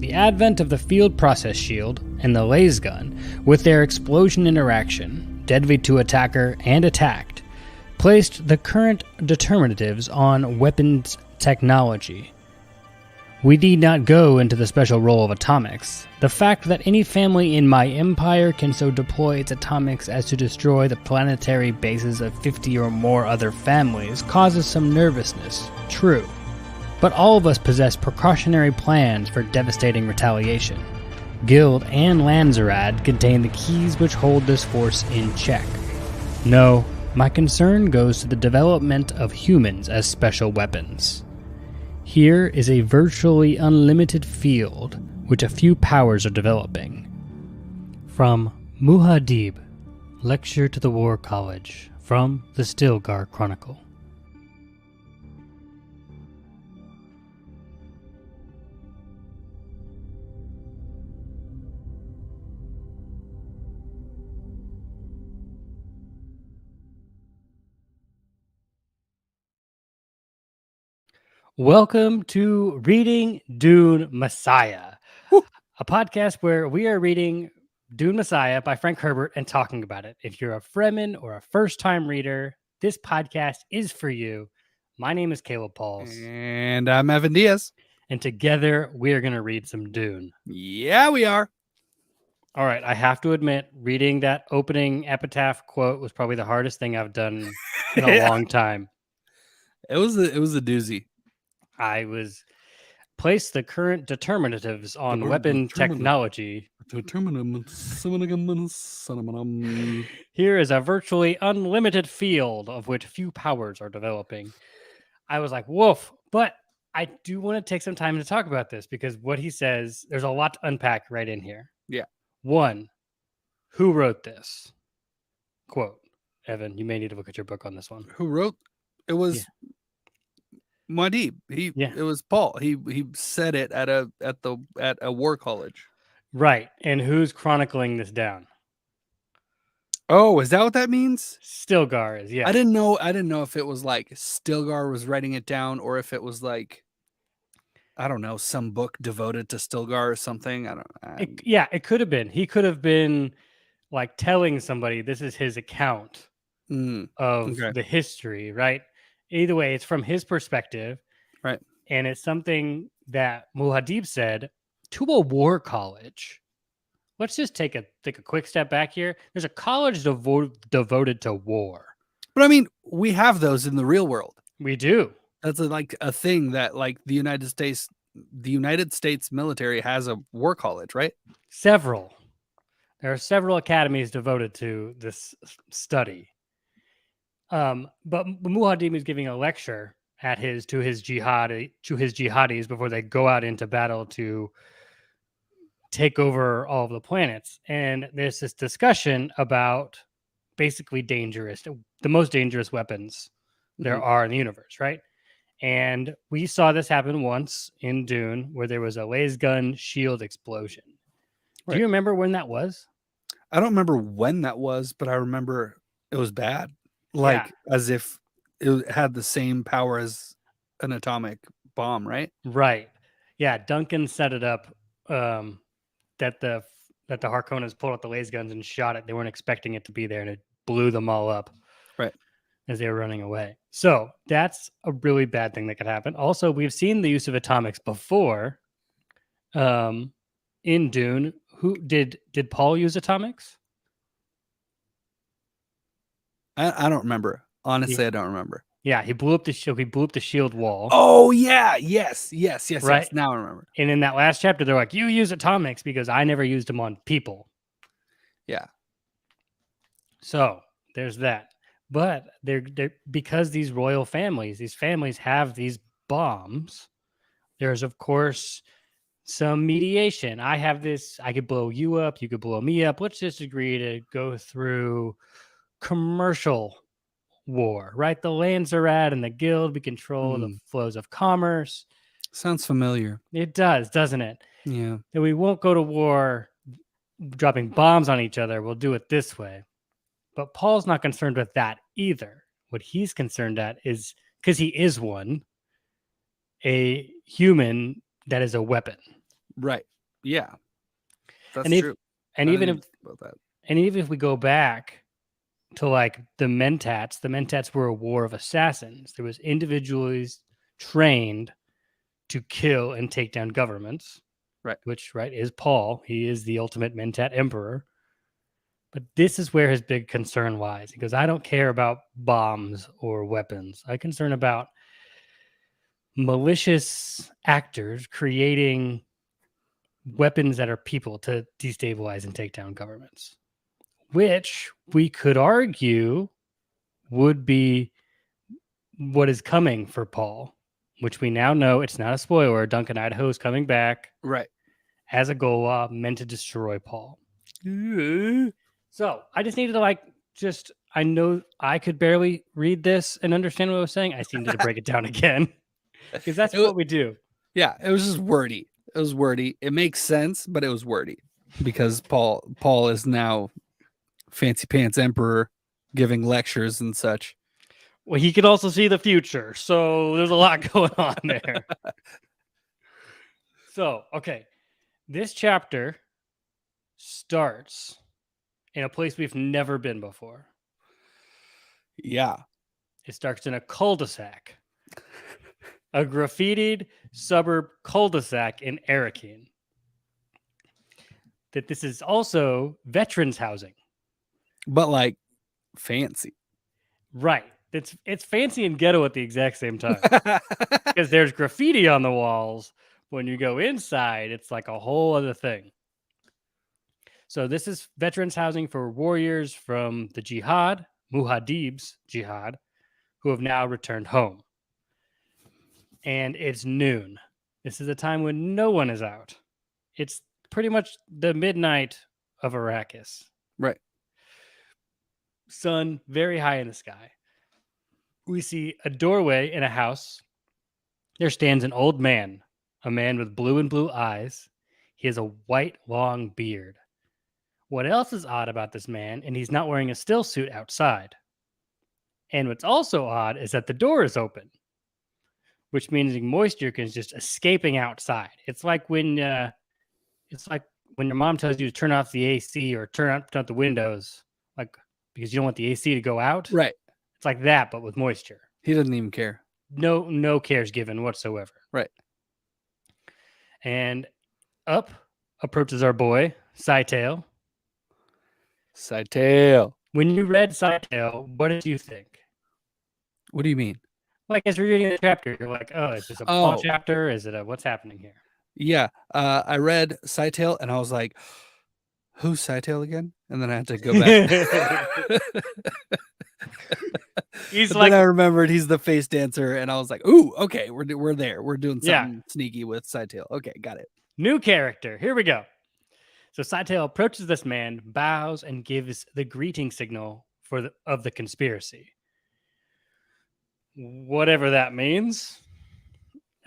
the advent of the field process shield and the laser gun, with their explosion interaction, deadly to attacker and attacked, placed the current determinatives on weapons technology. We need not go into the special role of atomics. The fact that any family in my empire can so deploy its atomics as to destroy the planetary bases of 50 or more other families causes some nervousness, true. But all of us possess precautionary plans for devastating retaliation. Guild and Lanzarad contain the keys which hold this force in check. No, my concern goes to the development of humans as special weapons. Here is a virtually unlimited field which a few powers are developing. From Muad'dib, Lecture to the War College, from the Stilgar Chronicle. Welcome to Reading Dune Messiah, a podcast where we are reading Dune Messiah by Frank Herbert and talking about it. If you're a Fremen or a first-time reader, this podcast is for you. My name is Caleb Pauls. And I'm Evan Diaz. And together, we're going to read some Dune. Yeah, we are. All right, I have to admit, reading that opening epitaph quote was probably the hardest thing I've done in a long time. It was a doozy. I was placed the current determinatives on weapon technology. Here is a virtually unlimited field of which few powers are developing. I was like, woof. But I do want to take some time to talk about this because what he says, there's a lot to unpack right in here. Yeah. One, who wrote this? Quote, Evan, you may need to look at your book on this one. Who wrote? It was Muad'dib. It was Paul. He said it at a war college. Right. And who's chronicling this down? Oh, is that what that means? Stilgar is, yeah. I didn't know if it was like Stilgar was writing it down or if it was like, I don't know, some book devoted to Stilgar or something. It could have been. He could have been like telling somebody this is his account of the history, right? Either way, it's from his perspective. Right. And it's something that Muad'dib said to a war college. Let's just take a quick step back here. There's a college devoted to war. But I mean, we have those in the real world. We do. That's a thing that like the United States military has a war college, right? Several. There are several academies devoted to this study. But Muad'dib is giving a lecture to his jihadis before they go out into battle to take over all of the planets. And there's this discussion about basically the most dangerous weapons there are in the universe, right? And we saw this happen once in Dune where there was a laser gun shield explosion. Right. Do you remember when that was? I don't remember when that was, but I remember it was bad. Like as if it had the same power as an atomic bomb, right? Right. Yeah, Duncan set it up that the Harkonnens pulled out the laser guns and shot it. They weren't expecting it to be there, and it blew them all up. Right. As they were running away. So that's a really bad thing that could happen. Also, we've seen the use of atomics before in Dune. Who did Paul use atomics? I don't remember. Honestly, I don't remember. Yeah, he blew up the shield. He blew up the shield wall. Oh yeah, yes. Right? Yes. Now I remember. And in that last chapter, they're like, "You use atomics because I never used them on people." Yeah. So there's that. But they're because these royal families, have these bombs. There's of course some mediation. I have this. I could blow you up. You could blow me up. Let's just agree to go through commercial war, right? The Lanzarad and the Guild, we control the flows of commerce. Sounds familiar. It does, doesn't it? Yeah. And we won't go to war dropping bombs on each other. We'll do it this way. But Paul's not concerned with that either. What he's concerned at is, because he is one, a human that is a weapon. Right. Yeah, that's And if true. and I even didn't if even think about that. and even if we go back to like the Mentats were a war of assassins. There was individuals trained to kill and take down governments. Right. Which, right, is Paul. He is the ultimate Mentat emperor. But this is where his big concern lies. He goes, I don't care about bombs or weapons. I'm concerned about malicious actors creating weapons that are people to destabilize and take down governments, which we could argue would be what is coming for Paul, which we now know it's not a spoiler. Duncan Idaho is coming back Right. as a Goa meant to destroy Paul. So I just needed to I know I could barely read this and understand what I was saying. I just needed to break it down again because that's what we do. Yeah, it was just wordy. It was wordy. It makes sense, but it was wordy because Paul is now fancy pants emperor giving lectures and such. Well, he can also see the future, so there's a lot going on there. So, okay, this chapter starts in a place we've never been before. Yeah. It starts in a cul-de-sac, a graffitied suburb cul-de-sac in Arakin. That this is also veterans housing. But like fancy. Right. It's fancy and ghetto at the exact same time. Because there's graffiti on the walls. When you go inside, it's like a whole other thing. So this is veterans housing for warriors from the jihad, Muad'dib's jihad, who have now returned home. And it's noon. This is a time when no one is out. It's pretty much the midnight of Arrakis. Right. Sun very high in the sky. We see a doorway in a house. There stands an old man, a man with blue and blue eyes. He has a white, long beard. What else is odd about this man? And he's not wearing a still suit outside. And what's also odd is that the door is open, which means moisture is just escaping outside. It's like when your mom tells you to turn off the AC or turn out the windows, like because you don't want the AC to go out. Right. It's like that, but with moisture. He doesn't even care. No cares given whatsoever. Right. And up approaches our boy, Scytale. Scytale. When you read Scytale, what did you think? What do you mean? Like as you're reading the chapter, you're like, oh, is this a Paul chapter? Is it what's happening here? Yeah. I read Scytale and I was like, who's Scytale again? And then I had to go back. Then I remembered he's the face dancer, and I was like, "Ooh, okay, we're there. We're doing something sneaky with Scytale. Okay, got it. New character. Here we go." So Scytale approaches this man, bows, and gives the greeting signal of the conspiracy. Whatever that means.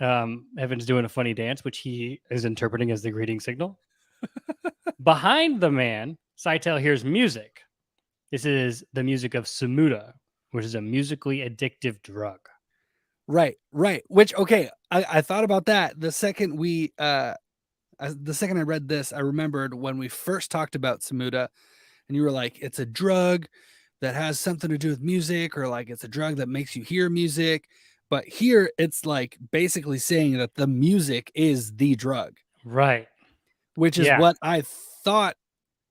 Evan's doing a funny dance, which he is interpreting as the greeting signal. Behind the man, Scytale hears music. This is the music of Samuda, which is a musically addictive drug. Right. Which, okay, I thought about that the second I read this. I remembered when we first talked about Samuda, and you were like, it's a drug that has something to do with music, or like it's a drug that makes you hear music. But here it's like basically saying that the music is the drug. Right. Which is what I thought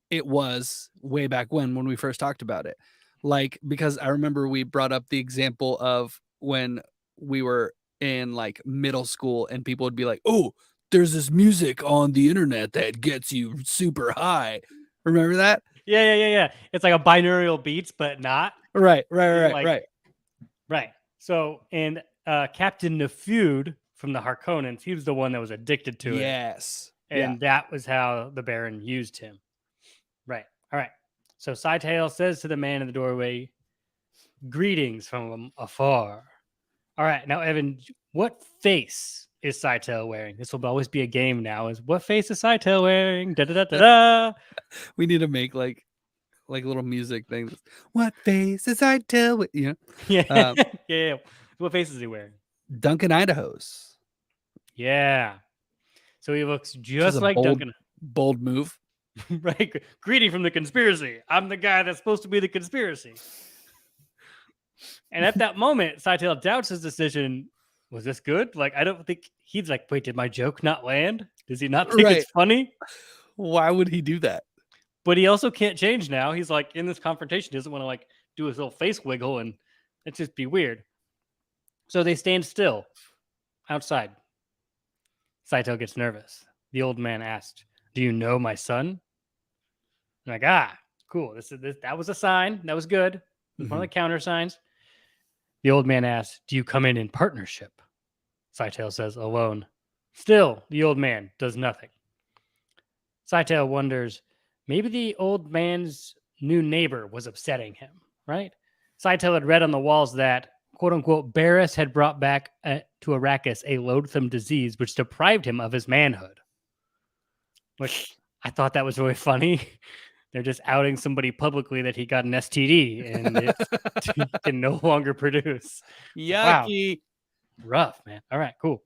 it was way back when we first talked about it. Like, because I remember we brought up the example of when we were in like middle school and people would be like, oh, there's this music on the internet that gets you super high. Remember that? Yeah. It's like a binaural beats, but not. Right. So, and Captain Nefud from the Harkonnens, he was the one that was addicted to it. Yes. And that was how the Baron used him. Right. All right. So Scytale says to the man in the doorway, greetings from afar. All right. Now, Evan, what face is Scytale wearing? This will always be a game now. Is what face is Scytale wearing? Da-da-da-da-da. We need to make like little music things. What face is Scytale? You know? Yeah. Yeah. What face is he wearing? Duncan Idaho's. Yeah. So he looks just like Duncan. Bold move. Right? Greeting from the conspiracy. I'm the guy that's supposed to be the conspiracy. And at that moment, Scytale doubts his decision. Was this good? Like, I don't think he's like, wait, did my joke not land? Does he not think Right. it's funny? Why would he do that? But he also can't change now. He's like in this confrontation, he doesn't want to like do his little face wiggle and it just be weird. So they stand still outside. Scytale gets nervous. The old man asked, "Do you know my son?" I'm like, cool. That was a sign. That was good. It was one of the counter signs. The old man asks, "Do you come in partnership?" Scytale says, "Alone." Still, the old man does nothing. Scytale wonders, maybe the old man's new neighbor was upsetting him, right? Scytale had read on the walls that, quote unquote, Barris had brought back to Arrakis a loathsome disease which deprived him of his manhood. Which I thought that was really funny. They're just outing somebody publicly that he got an STD and it can no longer produce. Yucky. Wow. Rough, man. All right, cool.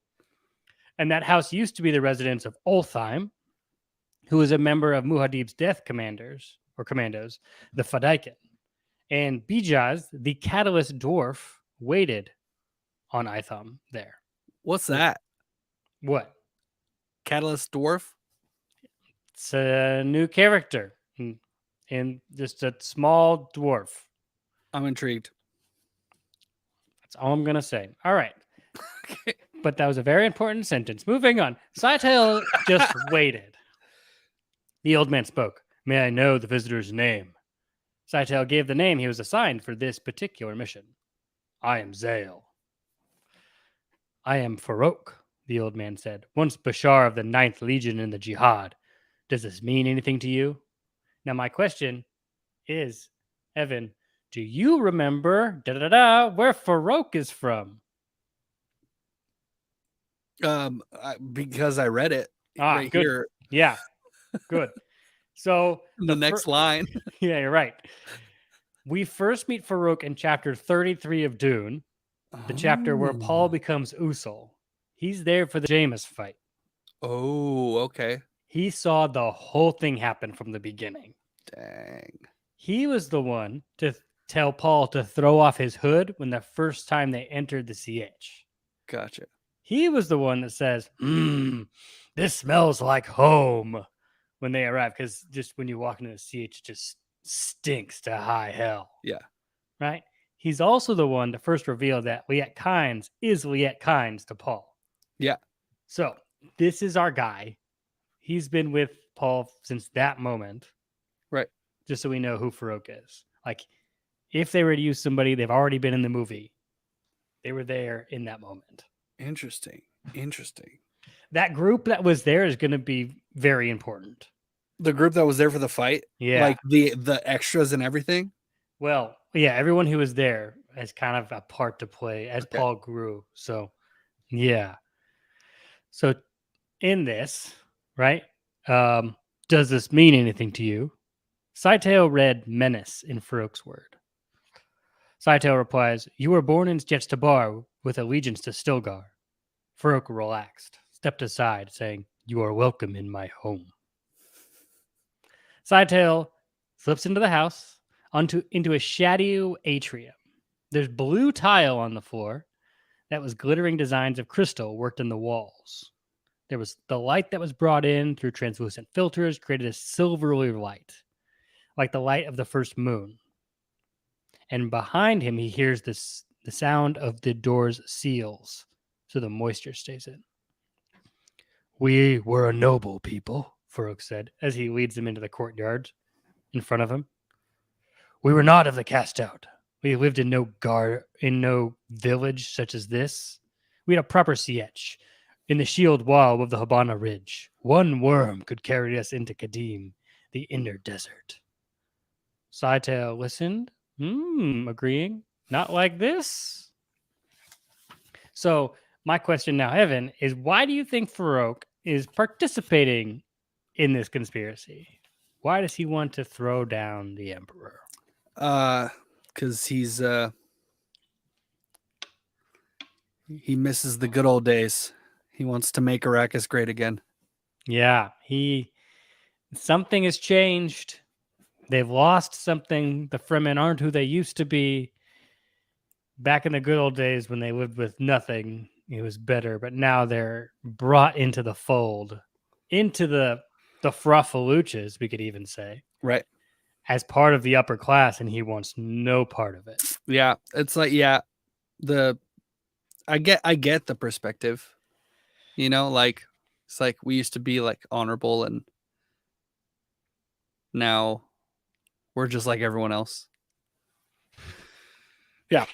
And that house used to be the residence of Oltheim, who was a member of Muad'Dib's death commandos, the Fadaikin. And Bijaz, the catalyst dwarf, waited on Itham there. What's that? What? Catalyst dwarf? It's a new character and just a small dwarf. I'm intrigued. That's all I'm going to say. All right. But that was a very important sentence. Moving on. Scytale just waited. The old man spoke. May I know the visitor's name? Scytale gave the name he was assigned for this particular mission. I am Zale. I am Farok'S, the old man said, once Bashar of the 9th Legion in the Jihad. Does this mean anything to you? Now, my question is, Evan, do you remember where Farok'S is from? Because I read it right good. here. Yeah, good. So the next line. Yeah, you're right. We first meet Farok'S in chapter 33 of Dune, the chapter where Paul becomes Usul. He's there for the Jameis fight. Oh, okay. He saw the whole thing happen from the beginning. Dang. He was the one to tell Paul to throw off his hood when the first time they entered the CH. Gotcha. He was the one that says, this smells like home when they arrive. Because just when you walk into the CH, it just stinks to high hell. Yeah. Right? He's also the one to first reveal that Liet Kynes is Liet Kynes to Paul. Yeah. So this is our guy. He's been with Paul since that moment. Right. Just so we know who Farok'S is. Like, if they were to use somebody, they've already been in the movie. They were there in that moment. Interesting. That group that was there is going to be very important. The group that was there for the fight? Yeah. Like the extras and everything? Well, yeah, everyone who was there has kind of a part to play as Paul grew. So, yeah. So, in this, right, does this mean anything to you? Scytale read menace in Farok'S word. Scytale replies, you were born in Jetstabar with allegiance to Stilgar. Farok'S relaxed, stepped aside, saying, you are welcome in my home. Scytale slips into the house, into a shadow atrium. There's blue tile on the floor that was glittering designs of crystal worked in the walls. There was the light that was brought in through translucent filters created a silvery light, like the light of the first moon. And behind him, he hears the sound of the door's seals, so the moisture stays in. We were a noble people, Farok'S said, as he leads them into the courtyard in front of him. We were not of the cast out. We lived in no village such as this. We had a proper sietch in the shield wall of the Habana Ridge. One worm could carry us into Kadim, the inner desert. Scytale listened, agreeing. Not like this. So my question now, Evan, is why do you think Farok'S is participating in this conspiracy? Why does he want to throw down the Emperor? Because he misses the good old days. He wants to make Arrakis great again. Yeah, he Something has changed. They've lost something. The Fremen aren't who they used to be. Back in the good old days when they lived with nothing, it was better. But now they're brought into the fold, into the Fruffaloochas, we could even say, Right. as part of the upper class, and he wants no part of it. Yeah. It's like, I get the perspective. Like it's like we used to be like honorable, and now we're just like everyone else. Yeah.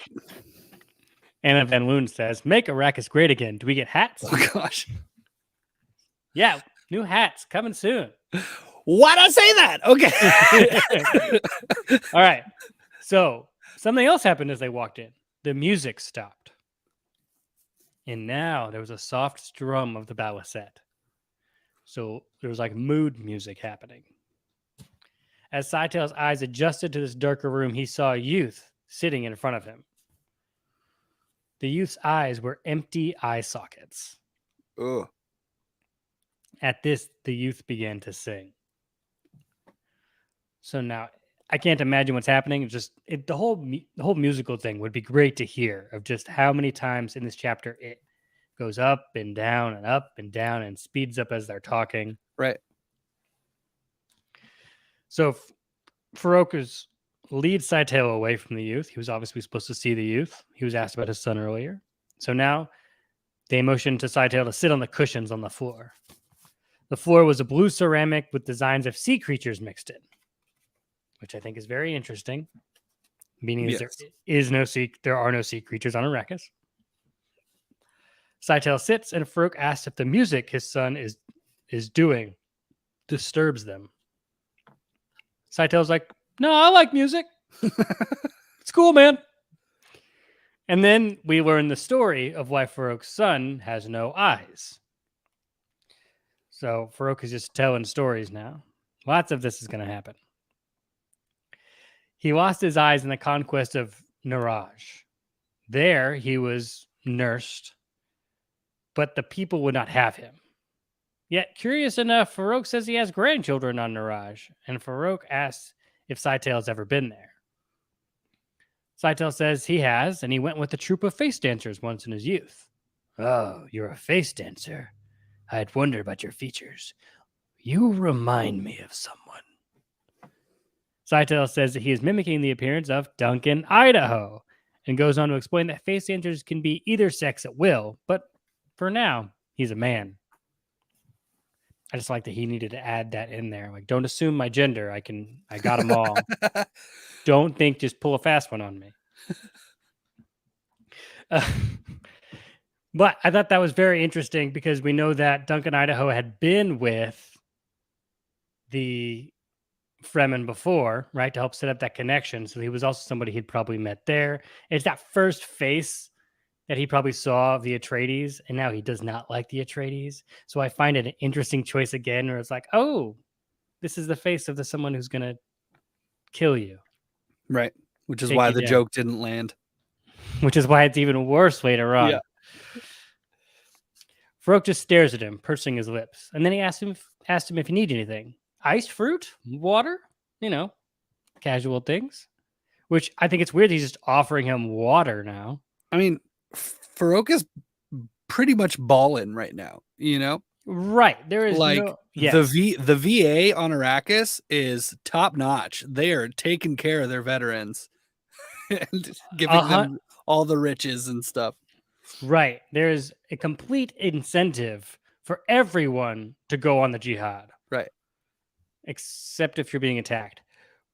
Anna Van Loon says, "Make Arrakis great again. Do we get hats?" Oh gosh. Yeah, new hats coming soon. Why'd I say that? Okay. All right. So something else happened as they walked in. The music stopped. And now there was a soft strum of the balisette. So there was like mood music happening. As Scytale's eyes adjusted to this darker room, he saw a youth sitting in front of him. The youth's eyes were empty eye sockets. Ugh. At this, the youth began to sing. So now, I can't imagine what's happening. The whole musical thing would be great to hear, of just how many times in this chapter it goes up and down and up and down and speeds up as they're talking. Right. So Farok'S leads Scytale away from the youth. He was obviously supposed to see the youth. He was asked about his son earlier. So now they motioned to Scytale to sit on the cushions on the floor. The floor was a blue ceramic with designs of sea creatures mixed in, which I think is very interesting, meaning Yes. there are no sea creatures on Arrakis. Scytale sits, and Farok'S asks if the music his son is doing disturbs them. Scytale's like, "No, I like music. It's cool, man." And then we learn the story of why Farok'S son has no eyes. So Farok'S is just telling stories now. Lots of this is going to happen. He lost his eyes in the conquest of Naraj. There, he was nursed, but the people would not have him. Yet, curious enough, Farok'S says he has grandchildren on Naraj, and Farok'S asks if Scytale's ever been there. Scytale says he has, and he went with a troupe of face dancers once in his youth. "Oh, you're a face dancer. I'd wonder about your features. You remind me of someone." Scytale says that he is mimicking the appearance of Duncan Idaho, and goes on to explain that face dancers can be either sex at will, but for now, he's a man. I just like that he needed to add that in there. Like, don't assume my gender. I got them all. Don't think, just pull a fast one on me. But I thought that was very interesting because we know that Duncan Idaho had been with the Fremen before, right, to help set up that connection. So he was also somebody he'd probably met there. It's that first face that he probably saw of the Atreides, and now he does not like the Atreides. So I find it an interesting choice again, where it's like, oh, this is the face of someone who's going to kill you. Right. Which is why the joke didn't land. Which is why it's even worse later on. Yeah. Farok'S just stares at him, pursing his lips. And then he asked him if he needed anything. Iced fruit? Water? Casual things. Which I think it's weird he's just offering him water now. I mean, Farok'S is pretty much balling right now, Right. There is like the VA on Arrakis is top notch. They are taking care of their veterans and giving them all the riches and stuff. Right. There's a complete incentive for everyone to go on the jihad. Right. Except if you're being attacked.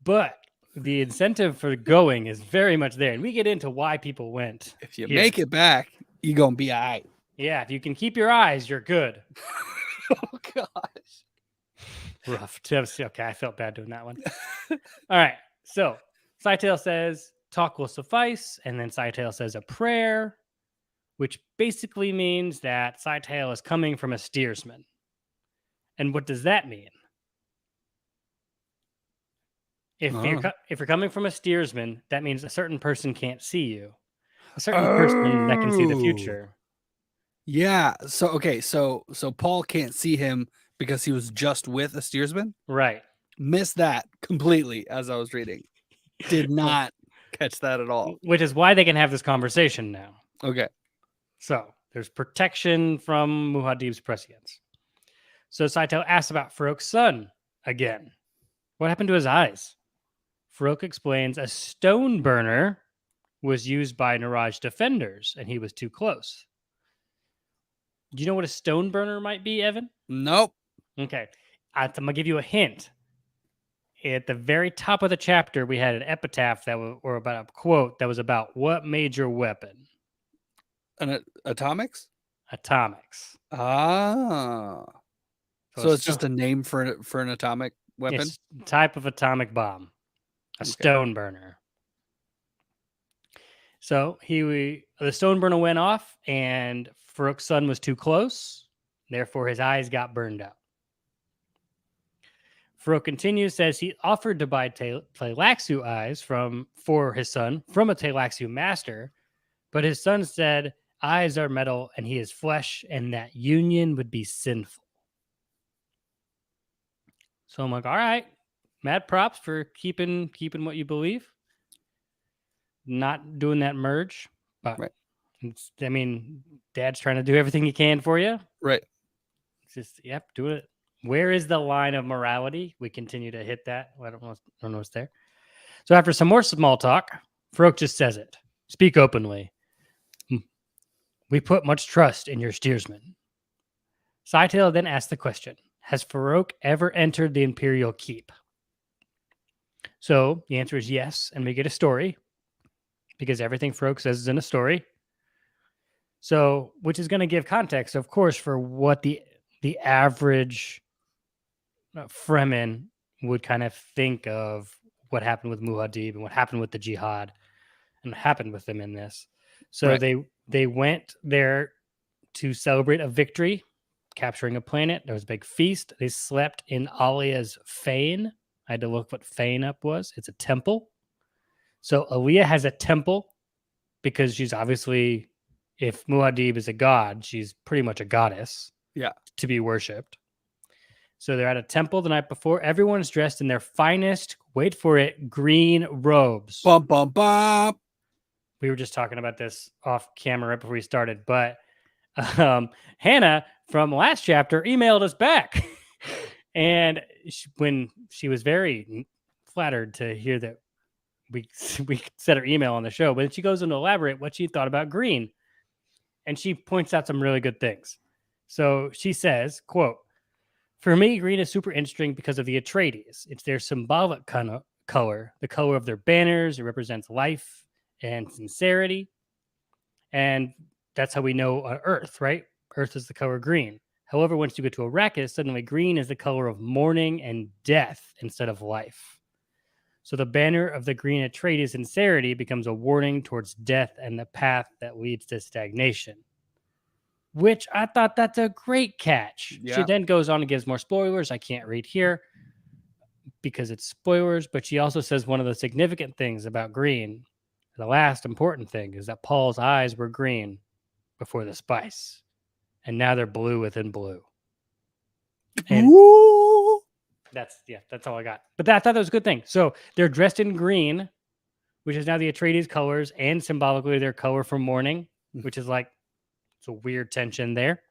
But the incentive for going is very much there. And we get into why people went. If you make it back, you're going to be all right. Yeah. If you can keep your eyes, you're good. Oh, gosh. Rough. Okay. I felt bad doing that one. All right. So Scytale says, talk will suffice. And then Scytale says a prayer, which basically means that Scytale is coming from a steersman. And what does that mean? If you're coming from a steersman, that means a certain person can't see you. A certain person that can see the future. Yeah. So Paul can't see him because he was just with a steersman. Right. Missed that completely as I was reading. Did not catch that at all. Which is why they can have this conversation now. Okay. So there's protection from Muad'Dib's prescience. So Scytale asks about Farok'S son again. What happened to his eyes? Farokh explains a stone burner was used by Niraj defenders, and he was too close. Do you know what a stone burner might be, Evan? Nope. Okay. I'm going to give you a hint. At the very top of the chapter, we had an epitaph that was, or about a quote that was about what major weapon? Atomics? Atomics. Ah. So it's just a name for an atomic weapon? It's a type of atomic bomb. A stone burner. So the stone burner went off, and Farok'S son was too close. Therefore, his eyes got burned out. Farokh continues, says he offered to buy Tleilaxu eyes for his son from a Tleilaxu master, but his son said eyes are metal and he is flesh, and that union would be sinful. So I'm like, all right, mad props for keeping what you believe, not doing that merge. But right. I mean, Dad's trying to do everything he can for you. Right. It's just, yep, do it. Where is the line of morality? We continue to hit that. I don't know what's there. So after some more small talk, Farokh just says it. Speak openly. We put much trust in your steersman. Scytale then asks the question, has Farokh ever entered the Imperial Keep? So the answer is yes, and we get a story, because everything Farokh says is in a story. So, which is going to give context, of course, for what the average Fremen would kind of think of what happened with Muad'Dib and what happened with the Jihad and what happened with them in this. So right. they went there to celebrate a victory, capturing a planet. There was a big feast. They slept in Alia's fane. I had to look what fane up was. It's a temple. So Alia has a temple because she's obviously, if Muad'Dib is a god, she's pretty much a goddess. Yeah. To be worshipped. So they're at a temple the night before. Everyone's dressed in their finest, wait for it, green robes. Bum, bum, bum. We were just talking about this off camera right before we started, but Hannah from last chapter emailed us back. And when she was very flattered to hear that we said her email on the show, but then she goes into elaborate what she thought about green. And she points out some really good things. So she says, quote, for me, green is super interesting because of the Atreides. It's their symbolic color, the color of their banners. It represents life and sincerity. And that's how we know on Earth, right? Earth is the color green. However, once you get to Arrakis, suddenly green is the color of mourning and death instead of life. So the banner of the green Atreides sincerity becomes a warning towards death and the path that leads to stagnation. Which I thought that's a great catch. Yeah. She then goes on and gives more spoilers. I can't read here because it's spoilers, but she also says one of the significant things about green, the last important thing, is that Paul's eyes were green before the spice, and now they're blue within blue. And that's all I got. But I thought that was a good thing. So they're dressed in green, which is now the Atreides colors, and symbolically their color for mourning, which is like, it's a weird tension there.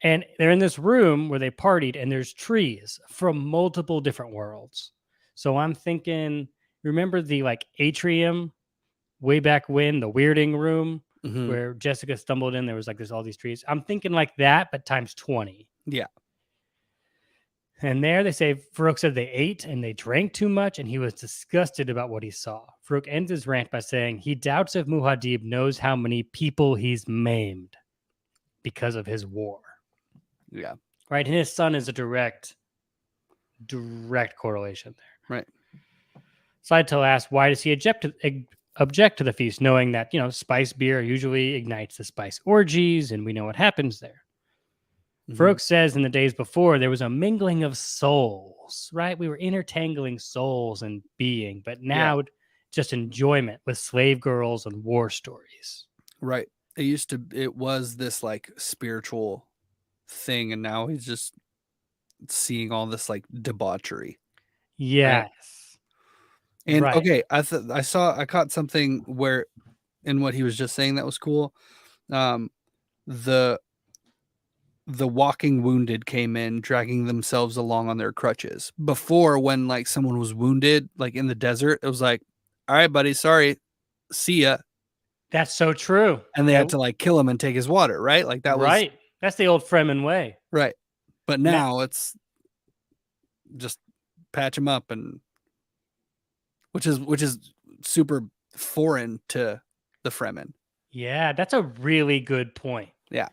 And they're in this room where they partied, and there's trees from multiple different worlds. So I'm thinking, remember the like atrium way back when, the weirding room where Jessica stumbled in? There was like there's all these trees. I'm thinking like that, but times 20. Yeah. And there they say Farokh said they ate and they drank too much, and he was disgusted about what he saw. Farokh ends his rant by saying he doubts if Muad'Dib knows how many people he's maimed because of his war. Yeah. Right. And his son is a direct correlation there. Right. Scytale asks, why does he object to the feast, knowing that, spice beer usually ignites the spice orgies, and we know what happens there. Farokh says in the days before, there was a mingling of souls, right? We were intertangling souls and being, but now just enjoyment with slave girls and war stories. Right. It was this like spiritual thing, and now he's just seeing all this like debauchery. Yes. And Right. okay, I caught something where in what he was just saying that was cool. Um, the walking wounded came in dragging themselves along on their crutches. Before, when like someone was wounded, like in the desert, it was like, all right, buddy, sorry, see ya. That's so true. And they had to like kill him and take his water, right? Like that was Right. That's the old Fremen way. right. But Na- now it's just patch him up, and which is super foreign to the Fremen. Yeah, that's a really good point. Yeah.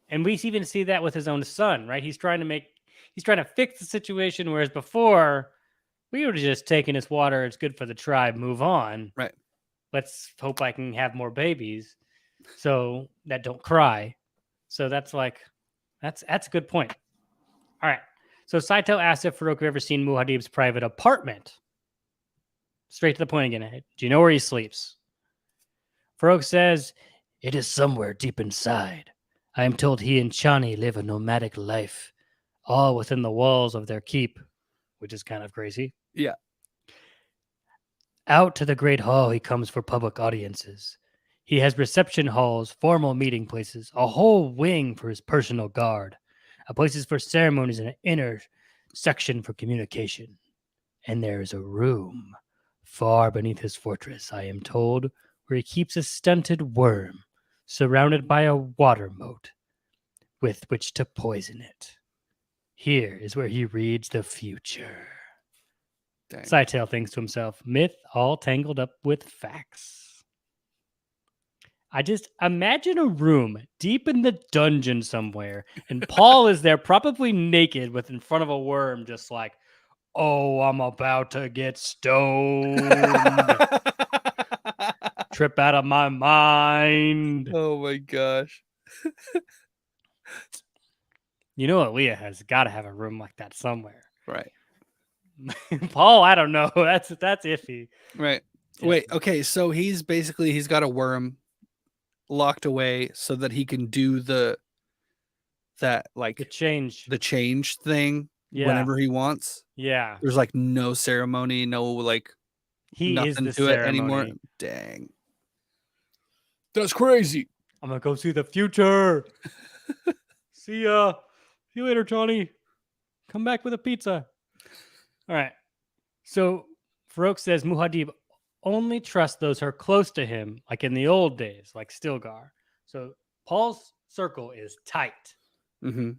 And we even see that with his own son, right? He's trying to fix the situation, whereas before we would have just taken his water, it's good for the tribe, move on. Right. Let's hope I can have more babies so that don't cry. So that's a good point. All right. So Scytale asks if Farokh have ever seen Muad'Dib's private apartment. Straight to the point again. Do you know where he sleeps? Farokh says, "It is somewhere deep inside. I am told he and Chani live a nomadic life, all within the walls of their keep," which is kind of crazy. Yeah. Out to the great hall he comes for public audiences. He has reception halls, formal meeting places, a whole wing for his personal guard, a places for ceremonies, and an inner section for communication. And there is a room far beneath his fortress, I am told, where he keeps a stunted worm surrounded by a water moat with which to poison it. Here is where he reads the future. Dang. Scytale thinks to himself, myth all tangled up with facts. I just imagine a room deep in the dungeon somewhere, and Paul is there, probably naked, with in front of a worm, just like, "Oh, I'm about to get stoned. Trip out of my mind." Oh my gosh. You know, Aaliyah has got to have a room like that somewhere. Right. Paul, I don't know. That's iffy. Right. Yeah. Wait, okay, so he's got a worm locked away so that he can do that like The change. the change thing Yeah. whenever he wants. Yeah. There's like no ceremony, no like He is nothing the to it anymore. ceremony. Dang. That's crazy. I'm gonna go see the future. See ya. See you later, Johnny. Come back with a pizza. All right. So Farokh says Muad'Dib only trusts those who are close to him, like in the old days, like Stilgar. So Paul's circle is tight. Mm-hmm.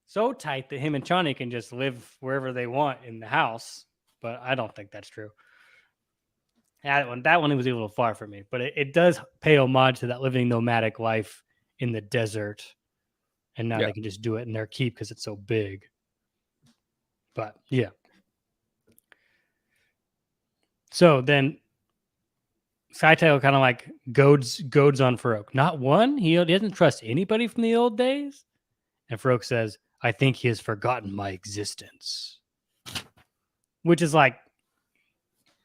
So tight that him and Chani can just live wherever they want in the house. But I don't think that's true. That one was a little far for me. But it does pay homage to that living nomadic life in the desert. And now they can just do it in their keep because it's so big. But yeah. So then Scytale kind of like goads on Farokh. Not one? He doesn't trust anybody from the old days? And Farokh says, "I think he has forgotten my existence." Which is like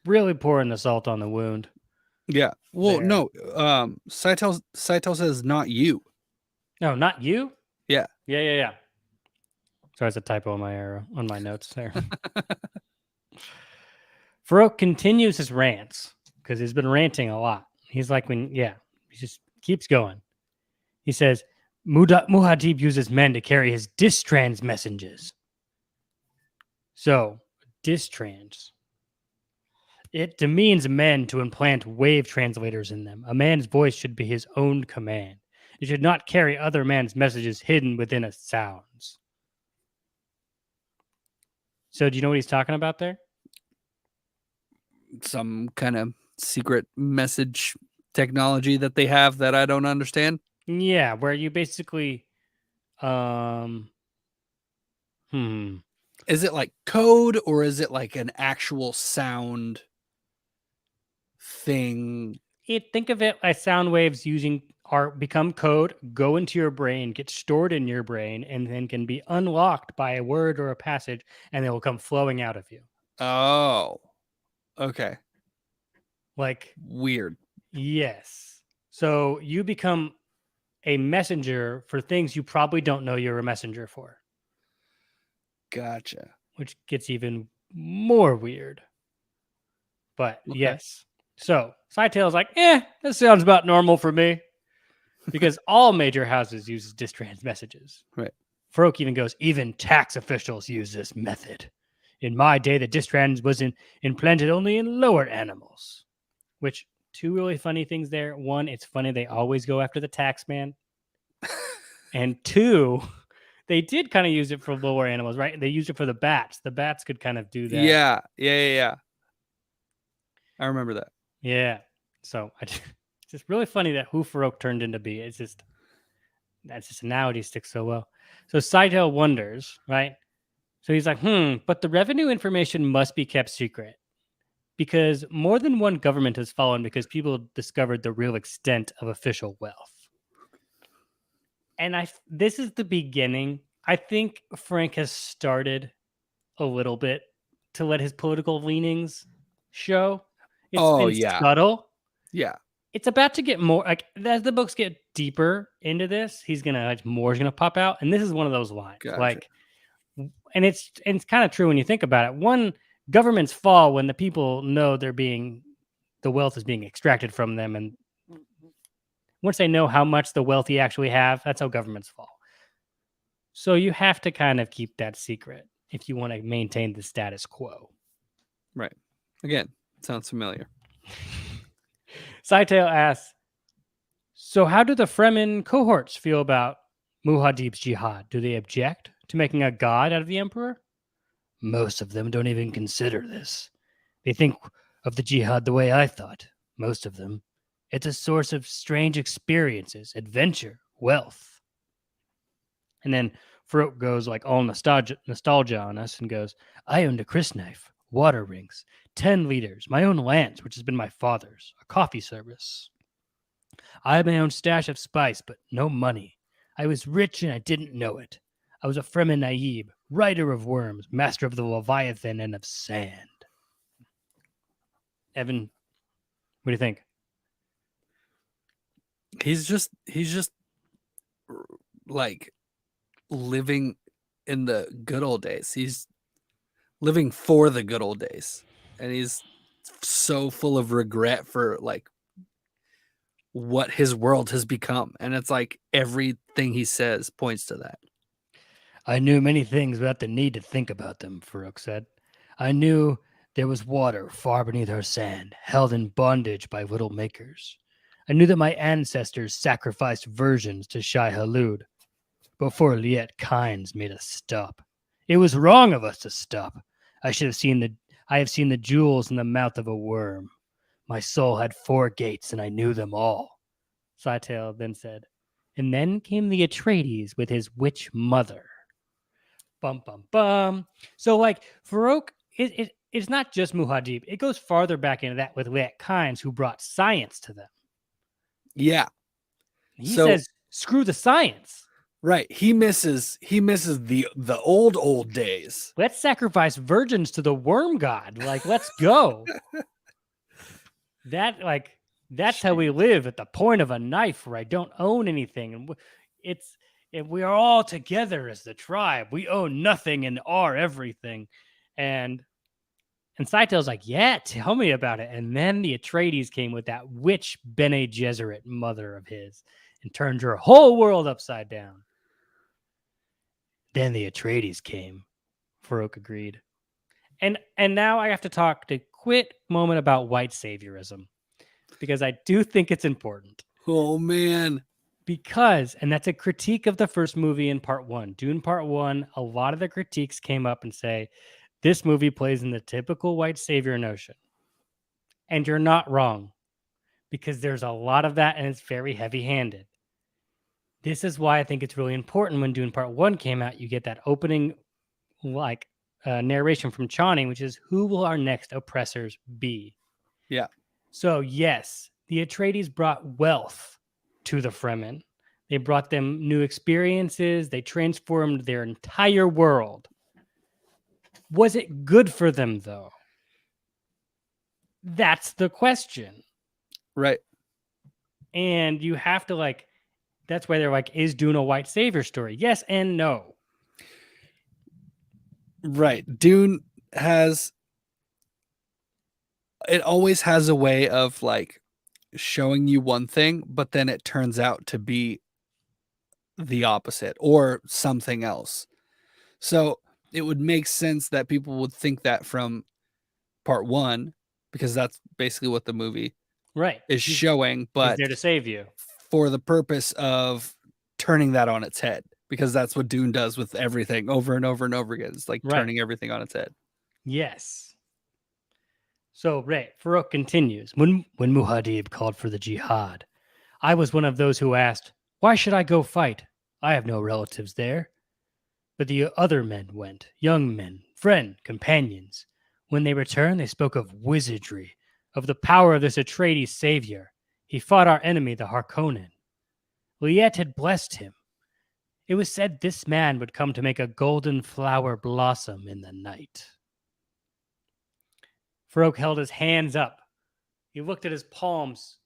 really pouring the salt on the wound. Yeah. Well, There. no. Scytale says not you. No, not you? Yeah. Yeah. Sorry, it's a typo on my notes there. Farokh continues his rants because he's been ranting a lot. He's like, he just keeps going. He says, Muad'Dib uses men to carry his distrans messages. So, distrans. It demeans men to implant wave translators in them. A man's voice should be his own command. It should not carry other man's messages hidden within its sounds. So, do you know what he's talking about there? Some kind of secret message technology that they have that I don't understand. Yeah, where you basically, Is it like code or is it like an actual sound thing? Think of it as sound waves become code, go into your brain, get stored in your brain, and then can be unlocked by a word or a passage, and they will come flowing out of you. Oh, okay. Like weird. Yes. So you become a messenger for things you probably don't know you're a messenger for. Gotcha. Which gets even more weird. But Okay. yes. So Scytale's like, this sounds about normal for me. Because all major houses use distrans messages. Right. Farok'S even goes, even tax officials use this method. In my day, the distrans was implanted only in lower animals. Which, two really funny things there. One, it's funny they always go after the tax man. And two, they did kind of use it for lower animals, right? They used it for the bats. The bats could kind of do that. Yeah. I remember that. Yeah. So it's just really funny that who Farok'S turned into be. It's just, that's just an analogy sticks so well. So Scytale wonders, right? So he's like, but the revenue information must be kept secret because more than one government has fallen because people discovered the real extent of official wealth. And this is the beginning. I think Frank has started a little bit to let his political leanings show. It's been subtle. Yeah. It's about to get more, like, as the books get deeper into this, he's gonna, like, more is gonna pop out. And this is one of those lines. Gotcha. Like, and it's kind of true when you think about it. One, governments fall when the people know the wealth is being extracted from them. And once they know how much the wealthy actually have, that's how governments fall. So you have to kind of keep that secret if you want to maintain the status quo. Right. Again, sounds familiar. Scytale asks, so how do the Fremen cohorts feel about Muad'Dib's jihad? Do they object to making a god out of the emperor? Most of them don't even consider this. They think of the jihad the way I thought. Most of them. It's a source of strange experiences, adventure, wealth. And then Farok'S goes like all nostalgia on us and goes, I owned a crysknife, water rings, 10 liters, my own lance, which has been my father's, a coffee service. I had my own stash of spice, but no money. I was rich and I didn't know it. I was a Fremen Naib, rider of worms, master of the Leviathan and of sand. Evan, what do you think? He's just like living in the good old days. He's living for the good old days. And he's so full of regret for like what his world has become. And it's like everything he says points to that. I knew many things without the need to think about them, Farok'S said. I knew there was water far beneath our sand, held in bondage by little makers. I knew that my ancestors sacrificed virgins to Shai Hulud before Liet Kynes made us stop. It was wrong of us to stop. I have seen the jewels in the mouth of a worm. My soul had 4 gates, and I knew them all. Scytale then said, and then came the Atreides with his witch mother. Bum, bum, bum. So, like, Farok'S, it's not just Muad'Dib. It goes farther back into that with Liet Kynes, who brought science to them. Yeah. He says, screw the science. Right. He misses the old days. Let's sacrifice virgins to the worm god. Like, let's go. That's how we live, at the point of a knife where I don't own anything. And we are all together as the tribe. We own nothing and are everything. And Scytale's like, yeah, tell me about it. And then the Atreides came with that witch Bene Gesserit mother of his and turned her whole world upside down. Then the Atreides came. Farok'S agreed. And now I have to talk a quick moment about white saviorism, because I do think it's important. Oh, man. Because, and that's a critique of the first movie in part 1. Dune part 1, a lot of the critiques came up and say, this movie plays in the typical white savior notion. And you're not wrong, because there's a lot of that and it's very heavy-handed. This is why I think it's really important when Dune part 1 came out, you get that opening narration from Chani, which is, who will our next oppressors be? Yeah. So yes, the Atreides brought wealth to the Fremen. They brought them new experiences. They transformed their entire world. Was it good for them, though? That's the question. Right. And you have to That's why they're like, is Dune a white savior story? Yes and no. Right. Dune always has a way of like showing you one thing, but then it turns out to be the opposite or something else. So it would make sense that people would think that from part one, because that's basically what the movie Right. is showing, but He's there to save you. for the purpose of turning that on its head, because that's what Dune does with everything over and over and over again. It's like turning everything on its head. Yes. So, Farokh continues. When Muad'dib called for the jihad, I was one of those who asked, why should I go fight? I have no relatives there. But the other men went, young men, friend, companions. When they returned, they spoke of wizardry, of the power of this Atreides savior. He fought our enemy, the Harkonnen. Liet had blessed him. It was said this man would come to make a golden flower blossom in the night. Farokh held his hands up. He looked at his palms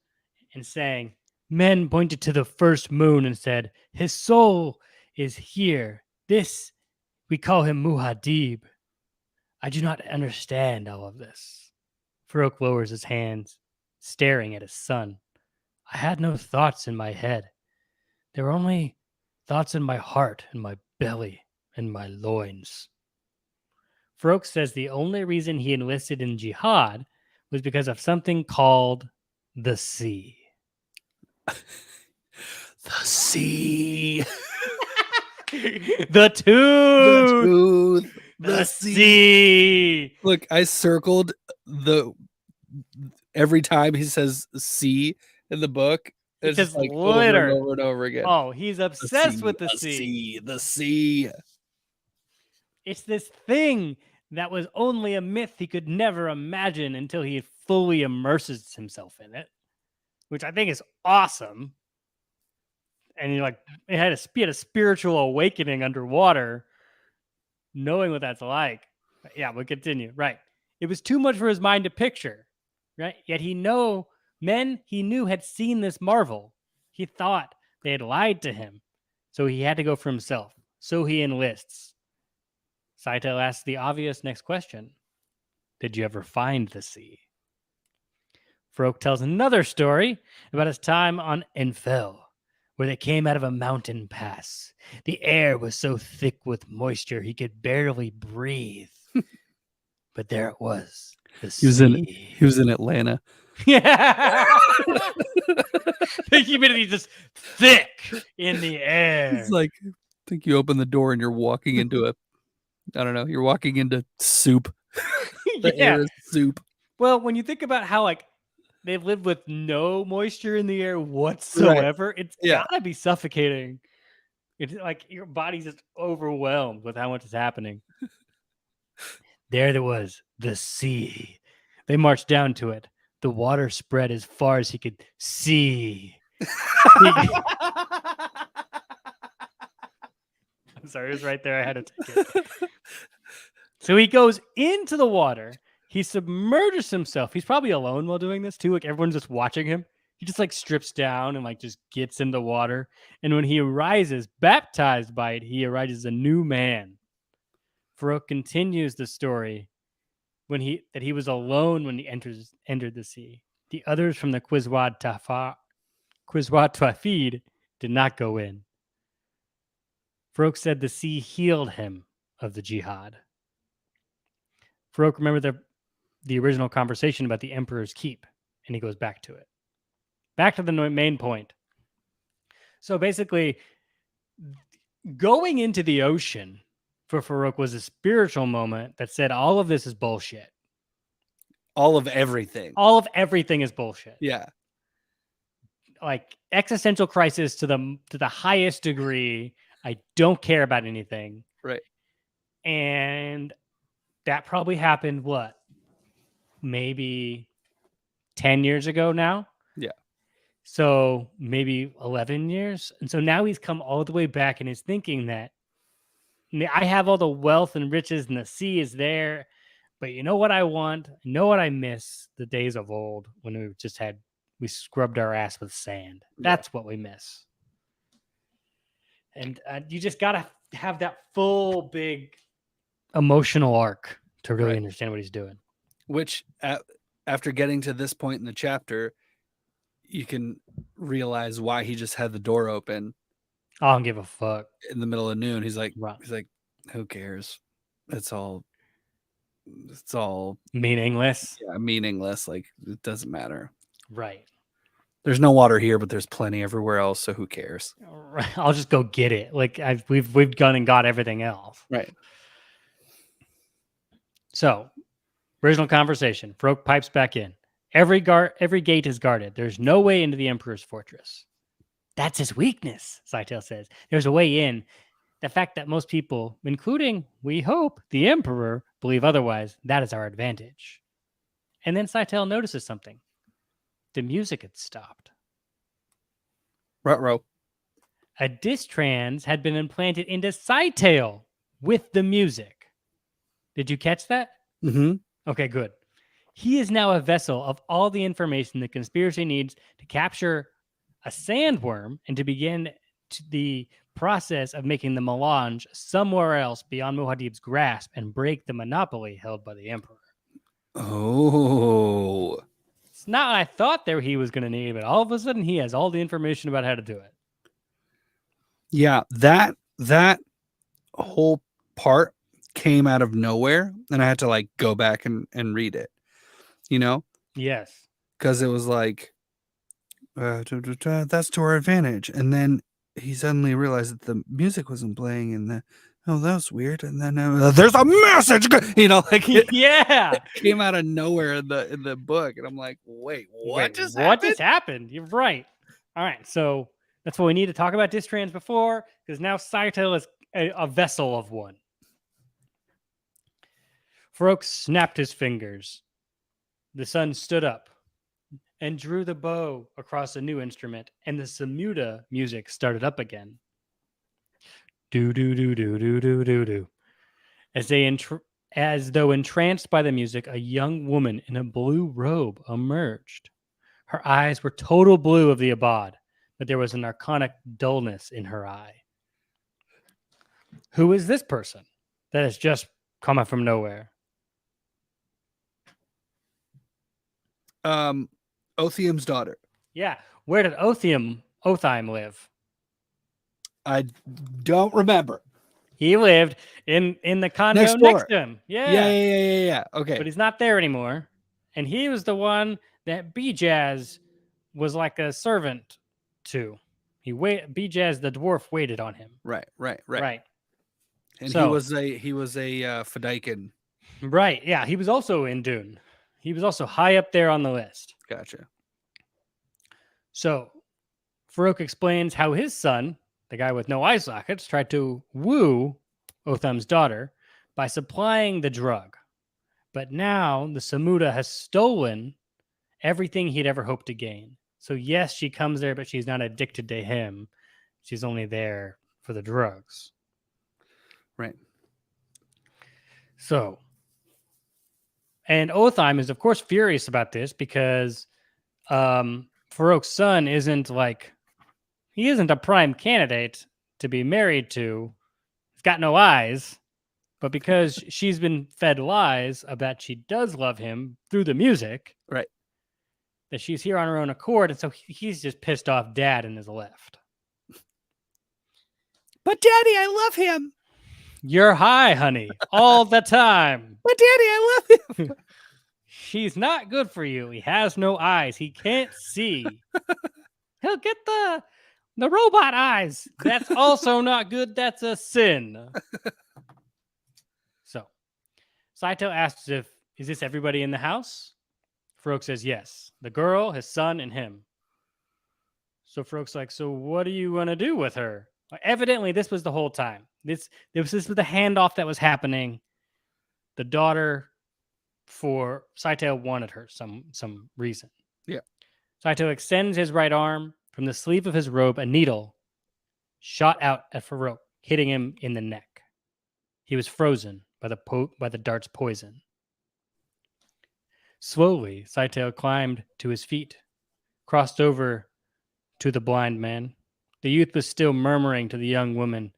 and sang. Men pointed to the first moon and said, his soul is here. This, we call him Muad'dib. I do not understand all of this. Farokh lowers his hands, staring at his son. I had no thoughts in my head. There were only thoughts in my heart, in my belly, and my loins. Farokh says the only reason he enlisted in jihad was because of something called the sea. The sea. The tooth. The sea. Look, I circled every time he says sea in the book. It's just like litter. over and over again. Oh, he's obsessed with the sea. The sea. It's this thing that was only a myth he could never imagine until he fully immerses himself in it, which I think is awesome. And he had a spiritual awakening underwater, knowing what that's like. But yeah, we'll continue. Right. It was too much for his mind to picture. Right. Yet men he knew had seen this marvel. He thought they had lied to him. So he had to go for himself. So he enlists. Scytale asks the obvious next question. Did you ever find the sea? Farokh tells another story about his time on Enfell, where they came out of a mountain pass. The air was so thick with moisture he could barely breathe. But there it was. The sea. He was in Atlanta. Yeah. The humidity is just thick in the air. It's like, I think you open the door and you're walking into you're walking into soup. The air is soup. Well, when you think about how they've lived with no moisture in the air whatsoever, it's gotta be suffocating. It's like your body's just overwhelmed with how much is happening. There was the sea. They marched down to it. The water spread as far as he could see. I'm sorry, it was right there. I had to take it. So he goes into the water. He submerges himself. He's probably alone while doing this too. Like everyone's just watching him. He just strips down and just gets in the water. And when he arises, baptized by it, he arises a new man. Farokh continues the story that he was alone when he entered the sea. The others from the Quizwat Tafid did not go in. Farokh said the sea healed him of the jihad. Farokh remembered the original conversation about the Emperor's Keep, and he goes back to it. Back to the main point. So basically, going into the ocean for Farokh was a spiritual moment that said all of this is bullshit. All of everything. All of everything is bullshit. Yeah. Existential crisis to the highest degree. I don't care about anything. Right. And that probably happened, maybe 10 years ago now? Yeah. So maybe 11 years. And so now he's come all the way back and is thinking that I have all the wealth and riches and the sea is there. But you know what I want? I know what I miss? The days of old when we scrubbed our ass with sand. That's what we miss. And you just got to have that full, big emotional arc to really understand what he's doing. Which, after getting to this point in the chapter, you can realize why he just had the door open. I don't give a fuck. In the middle of noon, he's like, Right. who cares? It's all Meaningless. Yeah, meaningless. Like, it doesn't matter. Right. There's no water here, but there's plenty everywhere else. So who cares? Right. I'll just go get it. Like we've gone and got everything else. Right. So, original conversation. Farokh pipes back in. Every gate is guarded. There's no way into the Emperor's fortress. That's his weakness, Scytale says. There's a way in. The fact that most people, including, we hope, the Emperor, believe otherwise, that is our advantage. And then Scytale notices something. The music had stopped. Ruh-roh. A distrans had been implanted into Scytale with the music. Did you catch that? Mm-hmm. Okay, good. He is now a vessel of all the information the conspiracy needs to capture a sandworm and to begin the process of making the melange somewhere else beyond Muad'Dib's grasp and break the monopoly held by the Emperor. Oh. It's not what I thought there he was going to need, but all of a sudden he has all the information about how to do it. Yeah, that whole part came out of nowhere, and I had to like go back and read it. You know? Yes. Because it was like, that's to our advantage. And then he suddenly realized that the music wasn't playing, and that was weird. And then there's a message, like yeah, it came out of nowhere in the book, and I'm like, wait, what just happened? You're right. All right, so that's what we need to talk about distrans before, because now Scytale is a vessel of one. Farok'S snapped his fingers. The sun stood up and drew the bow across a new instrument, and the Samuda music started up again. Do do do do do do do do. As though entranced by the music, a young woman in a blue robe emerged. Her eyes were total blue of the Abad, but there was an arcanic dullness in her eye. Who is this person that has just come up from nowhere? Othium's daughter. Yeah. Where did Othim live? I don't remember. He lived in the condo next to him. Yeah. Okay. But he's not there anymore. And he was the one that B-Jazz was like a servant to. B-Jazz the dwarf waited on him. Right. And so, he was a Fedaykin. Right. Yeah. He was also in Dune. He was also high up there on the list. Gotcha. So Farokh explains how his son, the guy with no eye sockets, tried to woo Othim's daughter by supplying the drug. But now the Samuda has stolen everything he'd ever hoped to gain. So yes, she comes there, but she's not addicted to him. She's only there for the drugs. Right. So, and Othim is, of course, furious about this because Farok's son isn't a prime candidate to be married to. He's got no eyes, but because she's been fed lies about she does love him through the music, right? That she's here on her own accord, and so he's just pissed off Dad and is left. But Daddy, I love him. You're high, honey, all the time. But Daddy, I love him. She's not good for you. He has no eyes. He can't see. He'll get the robot eyes. That's also not good. That's a sin. So, Scytale asks is this everybody in the house? Farokh says yes. The girl, his son, and him. So Farokh's like, so what do you want to do with her? Evidently, this was the whole time. This was the handoff that was happening. The daughter, for Scytale, wanted her some reason. Yeah. Scytale extends his right arm. From the sleeve of his robe, a needle shot out at Farokh, hitting him in the neck. He was frozen by the dart's poison. Slowly, Scytale climbed to his feet, crossed over to the blind man. The youth was still murmuring to the young woman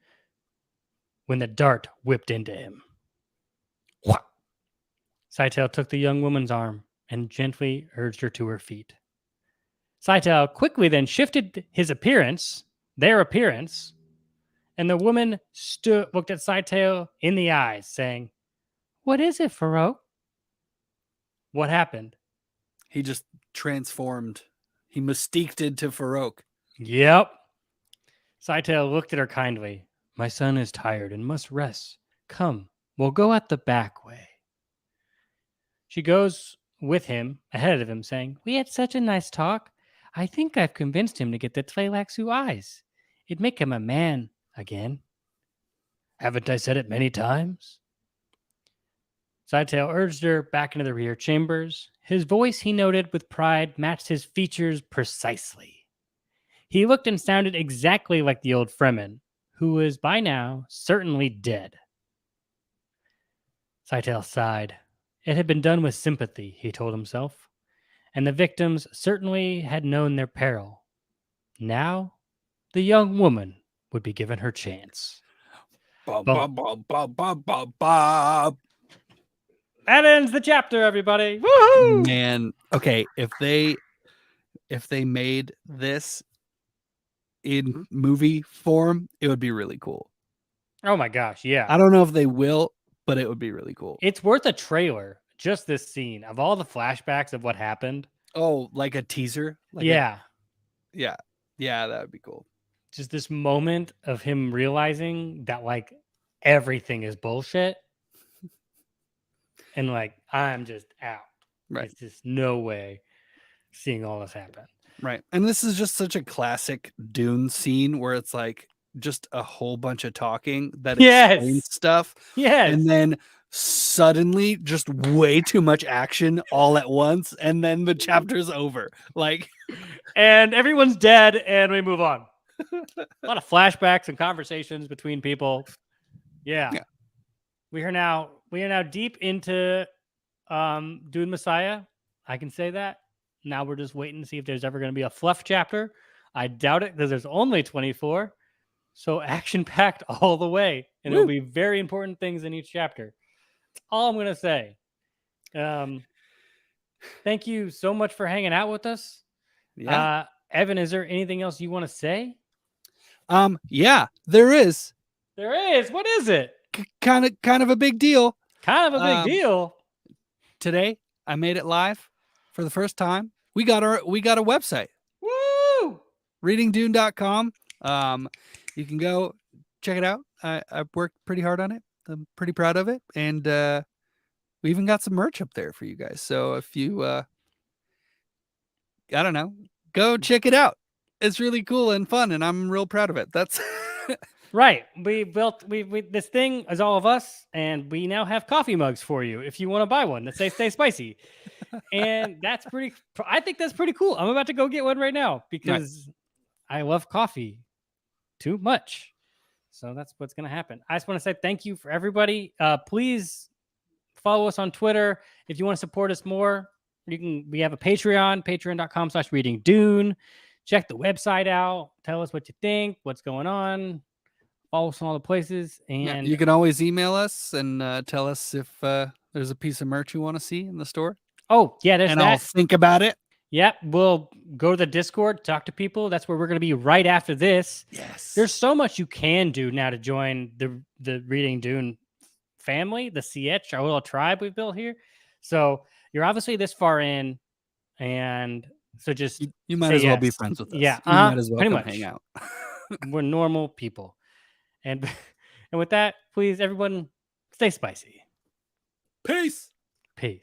when the dart whipped into him. What? Scytale took the young woman's arm and gently urged her to her feet. Scytale quickly then shifted their appearance, and the woman looked at Scytale in the eyes, saying, "What is it, Farok'S?" What happened? He just transformed. He mystiqued into Farok'S. Yep. Scytale looked at her kindly. "My son is tired and must rest. Come, we'll go out the back way." She goes with him, ahead of him, saying, "We had such a nice talk. I think I've convinced him to get the Tleilaxu eyes. It'd make him a man again." "Haven't I said it many times?" Scytale urged her back into the rear chambers. His voice, he noted with pride, matched his features precisely. He looked and sounded exactly like the old Fremen, who was by now certainly dead. Scytale sighed. It had been done with sympathy, he told himself, and the victims certainly had known their peril. Now, the young woman would be given her chance. Bob, bob, bob, bob, bob, bob, bob. That ends the chapter, everybody. Woohoo! Man, okay, if they made this in movie form, it would be really cool. Oh my gosh, yeah. I don't know if they will, but it would be really cool. It's worth a trailer, just this scene of all the flashbacks of what happened. Oh, like a teaser? Yeah, that would be cool. just this moment of him realizing that like everything is bullshit. And like, I'm just out. Right. It's just no way seeing all this happen. Right. And this is just such a classic Dune scene where it's like just a whole bunch of talking that explains stuff. Yes. And then suddenly just way too much action all at once. And then the chapter's over. Like, and everyone's dead and we move on. A lot of flashbacks and conversations between people. Yeah. We are now deep into Dune Messiah. I can say that. Now we're just waiting to see if there's ever going to be a fluff chapter. I doubt it because there's only 24. So action-packed all the way. And There'll be very important things in each chapter. That's all I'm going to say. Thank you so much for hanging out with us. Yeah. Evan, is there anything else you want to say? Yeah, there is. There is. What is it? Kind of a big deal. Kind of a big deal. Today, I made it live for the first time. We got a website. Woo! readingdune.com. You can go check it out. I've worked pretty hard on it. I'm pretty proud of it. And we even got some merch up there for you guys. So if you I don't know, go check it out. It's really cool and fun, and I'm real proud of it. That's right. We this thing is all of us, and we now have coffee mugs for you if you want to buy one that say "Stay Spicy." And I think that's pretty cool. I'm about to go get one right now because I love coffee too much. So that's what's going to happen. I just want to say thank you for everybody. Please follow us on Twitter. If you want to support us more, we have a Patreon, patreon.com/readingdune. Check the website out. Tell us what you think, what's going on. Follow us on all the places. And you can always email us and tell us if there's a piece of merch you want to see in the store. Oh, yeah, there's and that. I'll think about it. Yep, we'll go to the Discord, talk to people. That's where we're going to be right after this. Yes. There's so much you can do now to join the Reading Dune family, the CH, our little tribe we've built here. So you're obviously this far in, and so just you might as well be friends with us. Yeah, you might as well pretty come much hang out. We're normal people, and with that, please everyone stay spicy. Peace. Peace.